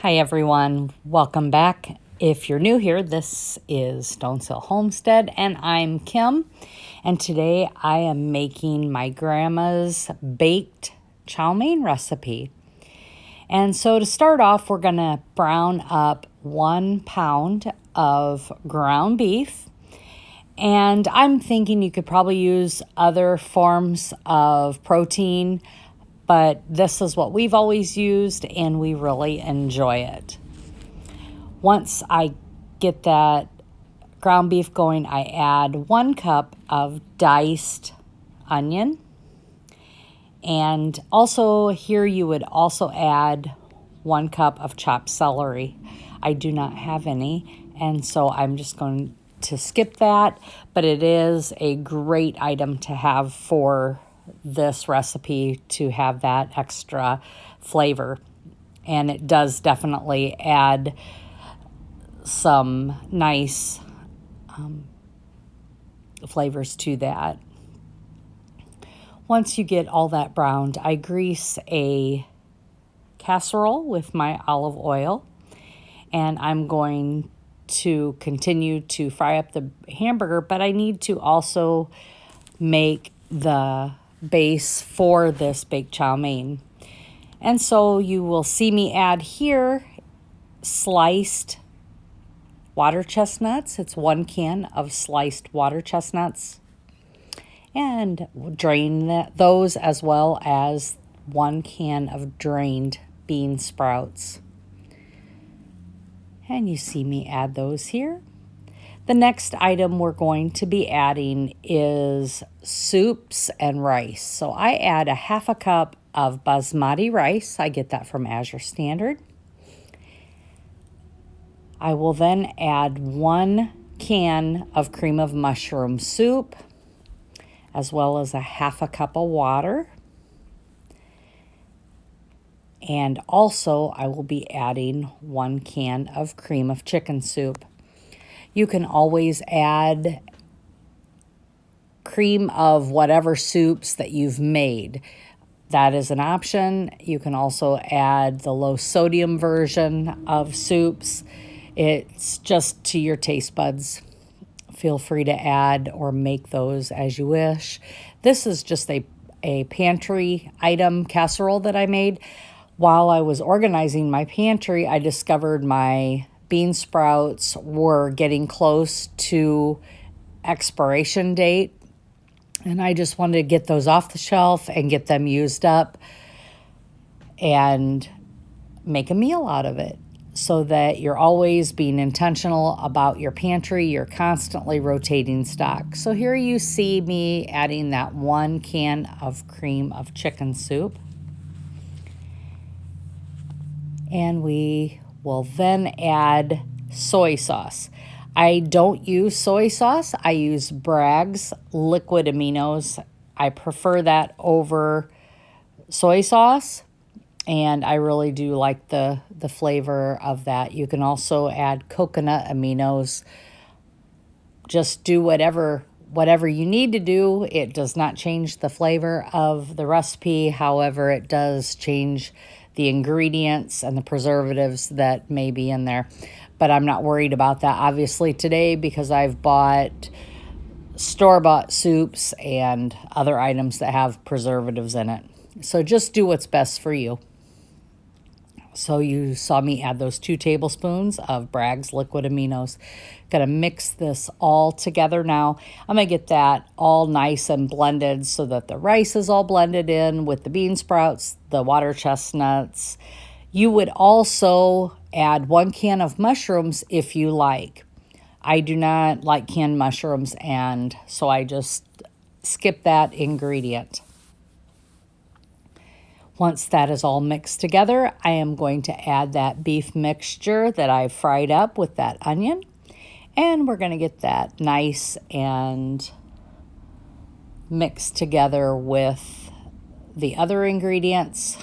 Hi everyone, welcome back. If you're new here, this is Stone Sill Homestead and I'm Kim. And today I am making my grandma's baked chow mein recipe. And so to start off, we're gonna brown up 1 pound of ground beef. And I'm thinking you could probably use other forms of protein, but this is what we've always used and we really enjoy it. Once I get that ground beef going, I add 1 cup of diced onion. And also here you would also add 1 cup of chopped celery. I do not have any, and so I'm just going to skip that, but it is a great item to have for this recipe to have that extra flavor. And it does definitely add some nice flavors to that. Once you get all that browned, I grease a casserole with my olive oil, and I'm going to continue to fry up the hamburger, but I need to also make the base for this baked chow mein. And so you will see me add here sliced water chestnuts. It's 1 can of sliced water chestnuts. And drain those, as well as 1 can of drained bean sprouts. And you see me add those here. The next item we're going to be adding is soups and rice. So I add a 1/2 cup of basmati rice. I get that from Azure Standard. I will then add 1 can of cream of mushroom soup, as well as a 1/2 cup of water. And also I will be adding 1 can of cream of chicken soup. You can always add cream of whatever soups that you've made. That is an option. You can also add the low sodium version of soups. It's just to your taste buds. Feel free to add or make those as you wish. This is just a pantry item casserole that I made. While I was organizing my pantry, I discovered my bean sprouts were getting close to expiration date. And I just wanted to get those off the shelf and get them used up and make a meal out of it, so that you're always being intentional about your pantry. You're constantly rotating stock. So here you see me adding that 1 can of cream of chicken soup. And we will then add soy sauce. I don't use soy sauce. I use Bragg's liquid aminos. I prefer that over soy sauce. And I really do like the flavor of that. You can also add coconut aminos. Just do whatever you need to do. It does not change the flavor of the recipe. However, it does change the ingredients and the preservatives that may be in there. But I'm not worried about that, obviously, today, because I've bought store-bought soups and other items that have preservatives in it. So just do what's best for you. So you saw me add those 2 tablespoons of Bragg's liquid aminos. Gonna mix this all together now. I'm gonna get that all nice and blended so that the rice is all blended in with the bean sprouts, the water chestnuts. You would also add 1 can of mushrooms if you like. I do not like canned mushrooms, and so I just skip that ingredient. Once that is all mixed together, I am going to add that beef mixture that I fried up with that onion. And we're going to get that nice and mixed together with the other ingredients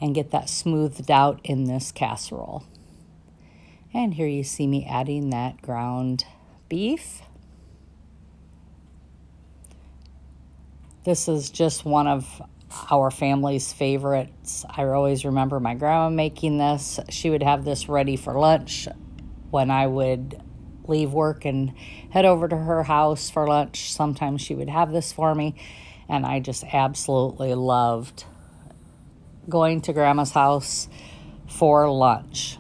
and get that smoothed out in this casserole. And here you see me adding that ground beef. This is just one of our family's favorites. I always remember my grandma making this. She would have this ready for lunch when I would leave work and head over to her house for lunch. Sometimes she would have this for me, and I just absolutely loved going to Grandma's house for lunch.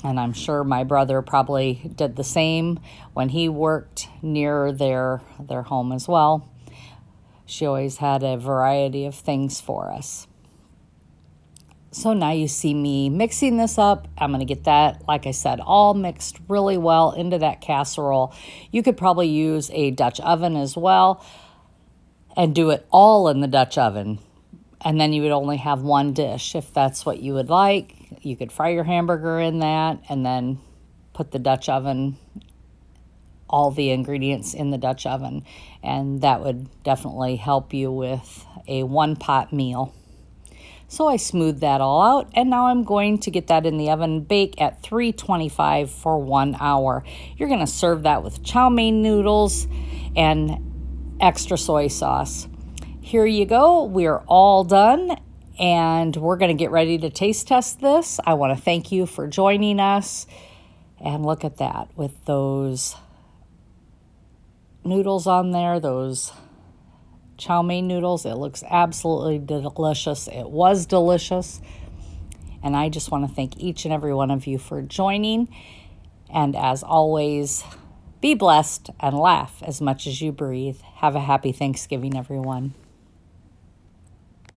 And I'm sure my brother probably did the same when he worked near their home as well. She always had a variety of things for us. So now you see me mixing this up. I'm going to get that, like I said, all mixed really well into that casserole. You could probably use a Dutch oven as well and do it all in the Dutch oven. And then you would only have one dish if that's what you would like. You could fry your hamburger in that and then put the Dutch oven, all the ingredients in the Dutch oven. And that would definitely help you with a one-pot meal. So I smoothed that all out, and now I'm going to get that in the oven and bake at 325 for 1 hour. You're going to serve that with chow mein noodles and extra soy sauce. Here you go. We're all done, and we're going to get ready to taste test this. I want to thank you for joining us. And look at that with those noodles on there, those chow mein noodles. It looks absolutely delicious. It was delicious. And I just want to thank each and every one of you for joining. And as always, be blessed and laugh as much as you breathe. Have a happy Thanksgiving, everyone.